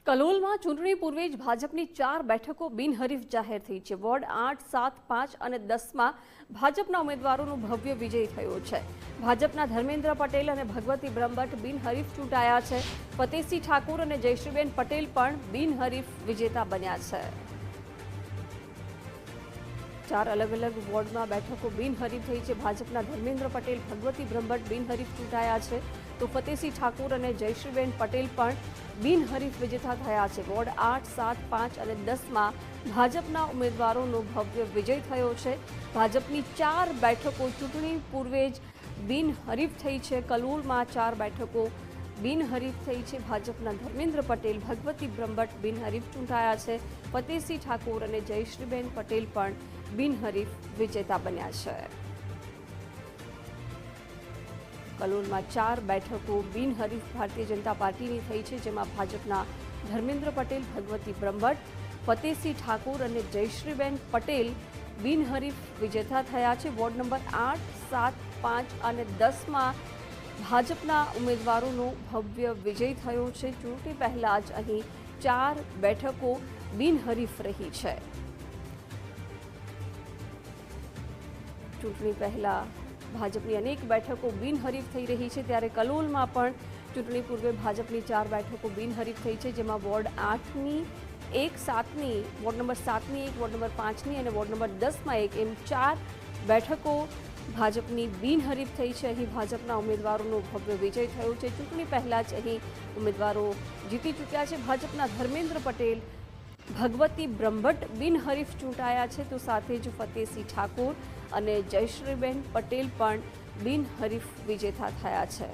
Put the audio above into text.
કલોલમાં ચૂંટણી પૂર્વે જ ભાજપની 4 બેઠકો બિનહરીફ જાહેર થઈ છે। વોર્ડ 8, 7, 5 અને 10માં ભાજપના ઉમેદવારોનો ભવ્ય વિજય થયો છે। ભાજપના ધર્મેન્દ્ર પટેલ અને ભગવતી બ્રહ્મભટ્ટ બિનહરીફ ચૂંટાયા છે। ફતેહસિંહ ઠાકુર અને જયશ્રીબેન પટેલ પણ બિનહરીફ વિજેતા બન્યા છે। 4 અલગ અલગ વોર્ડમાં બેઠકો બિનહરીફ થઈ છે। ભાજપના ધર્મેન્દ્ર પટેલ, ભગવતી બ્રહ્મભટ્ટ બિનહરીફ ચૂંટાયા છે, તો ફતેહસિંહ ઠાકુર અને જયશ્રીબેન પટેલ પણ બિનહરીફ વિજેતા થયા છે। વોર્ડ 8, 7, 5 અને 10માં ભાજપના ઉમેદવારોનો ભવ્ય વિજય થયો છે। ભાજપની 4 બેઠકો ચૂંટણી પૂર્વે જ બિનહરીફ થઈ છે। કલોલમાં 4 બેઠકો બિનહરીફ થઈ છે। ભાજપના ધર્મેન્દ્ર પટેલ, ભગવતી બ્રહ્મભટ્ટ બિનહરીફ ચૂંટાયા છે। ફતેહસિંહ ઠાકુર અને જયશ્રીબેન પટેલ પણ બિનહરીફ વિજેતા બન્યા છે। કલોલમાં 4 બેઠકો બિનહરીફ ભારતીય જનતા પાર્ટીની થઈ છે, જેમાં ભાજપના ધર્મેન્દ્ર પટેલ, ભગવતી બ્રહ્મભટ્ટ, ફતેહસિંહ ઠાકુર અને જયશ્રીબેન પટેલ બિનહરીફ વિજેતા થયા છે। વોર્ડ નંબર 8, 7, 5 અને 10માં ભાજપના ઉમેદવારોનો ભવ્ય વિજય થયો છે। ચૂંટણી પહેલા જ અહીં 4 બેઠકો બિનહરીફ રહી છે। ચૂંટણી પહેલા ભાજપની અનેક બેઠકો બિનહરીફ થઈ રહી છે, ત્યારે કલોલમાં પણ ચૂંટણી પૂર્વે ભાજપની 4 બેઠકો બિનહરીફ થઈ છે, જેમાં વોર્ડ 8ની 1, 7ની, વોર્ડ નંબર 7ની 1, વોર્ડ નંબર 5ની અને વોર્ડ નંબર 10માં 1 એમ 4 બેઠકો ભાજપની બિનહરીફ થઈ છે। અહીં ભાજપના ઉમેદવારોનો ભવ્ય વિજય થયો છે। ચૂંટણી પહેલા જ અહીં ઉમેદવારો જીતી ચૂક્યા છે। ભાજપના ધર્મેન્દ્ર પટેલ, ભગવતી બ્રહ્મભટ્ટ બિનહરીફ ચૂંટાયા છે, તો સાથે જ ફતેહસિંહ ઠાકુર અને જયશ્રીબેન પટેલ પણ બિનહરીફ વિજેતા થયા છે।